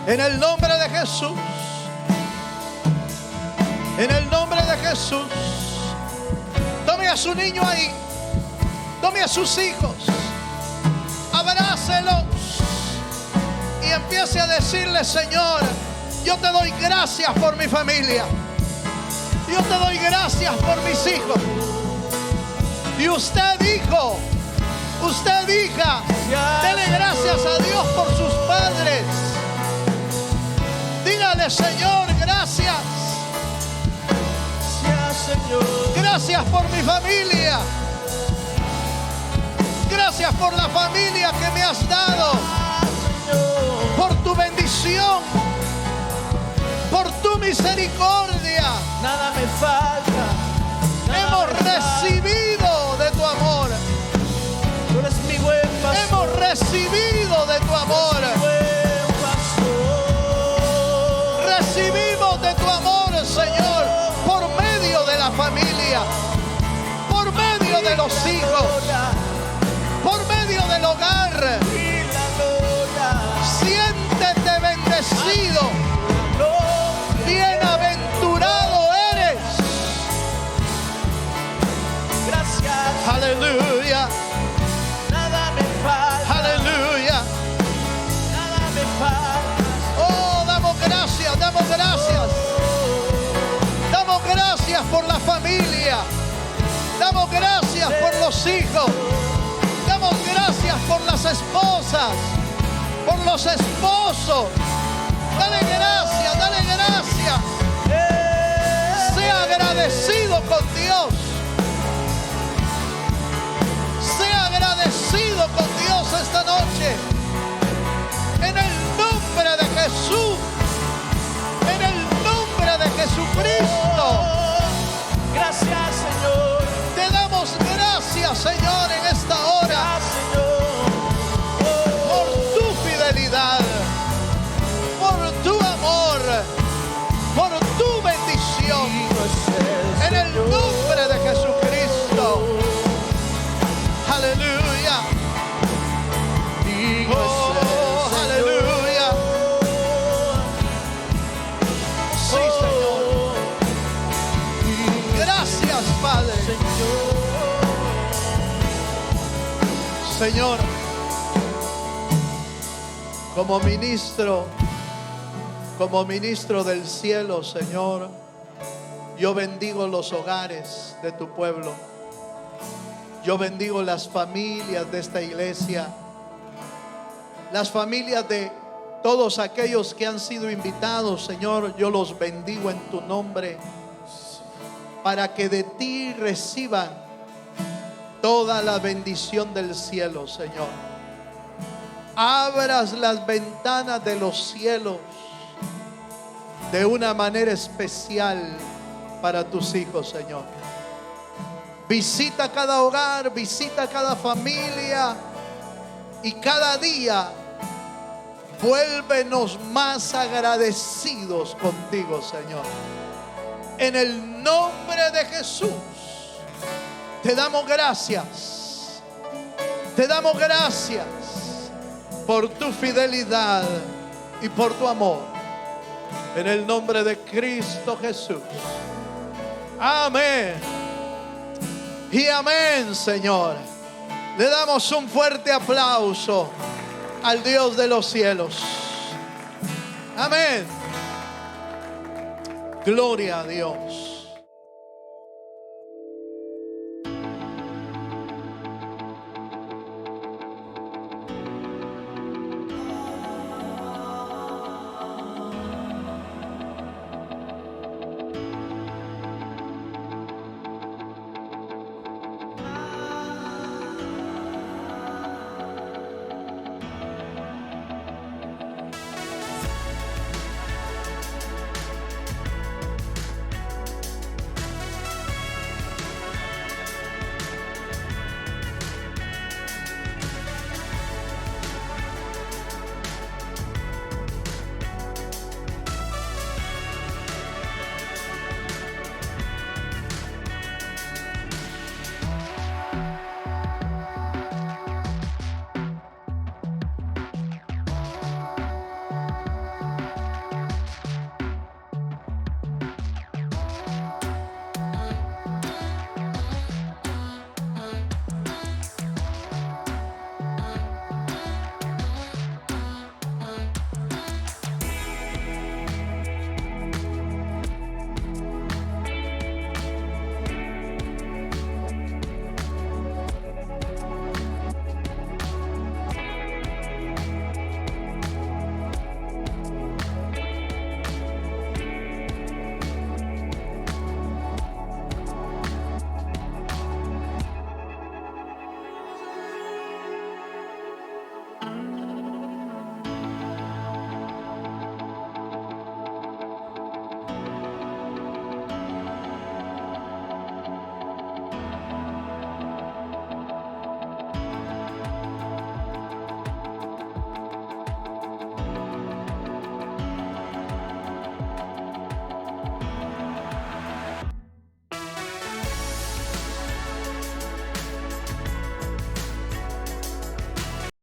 En el nombre de Jesús, en el nombre de Jesús, tome a su niño ahí, tome a sus hijos, abrácelos y empiece a decirle: Señor, yo te doy gracias por mi familia, yo te doy gracias por mis hijos. Y usted, hijo, usted, hija, dele gracias a Dios por sus padres. Dígale: Señor, gracias. Gracias por mi familia. Gracias por la familia que me has dado. Por tu bendición, por tu misericordia. Nada me falta. Hemos recibido de tu amor. Tú eres mi buen pastor. Hemos recibido de tu amor. Buen pastor. Recibimos de tu amor, Señor, por medio de la familia, por medio de los hijos, por medio del hogar. Y la gloria. Siéntete bendecido. Bienaventurado eres. Gracias. Aleluya. Nada me falta. Aleluya. Nada me falta. Oh, damos gracias, damos gracias. Damos gracias por la familia. Damos gracias por los hijos. Damos gracias por las esposas, por los esposos. Dale gracias, dale gracias. Sea agradecido con Dios. Sea agradecido con Dios esta noche. En el nombre de Jesús. En el nombre de Jesucristo. Gracias, Señor. Te damos gracias, Señor, en esta hora. Por tu fidelidad. Por tu amor. Por tu bendición. En el nombre de Jesucristo. Aleluya. Oh, aleluya. Sí, Señor. Gracias, Padre. Señor, como ministro del cielo, Señor, yo bendigo los hogares de tu pueblo. Yo bendigo las familias de esta iglesia, las familias de todos aquellos que han sido invitados, Señor. Yo los bendigo en tu nombre, para que de ti reciban toda la bendición del cielo, Señor. Abras las ventanas de los cielos de una manera especial para tus hijos, Señor. Visita cada hogar, visita cada familia, y cada día vuélvenos más agradecidos contigo, Señor. En el nombre de Jesús te damos gracias. Te damos gracias por tu fidelidad y por tu amor. En el nombre de Cristo Jesús. Amén. Y amén, Señor. Le damos un fuerte aplauso al Dios de los cielos. Amén. Gloria a Dios.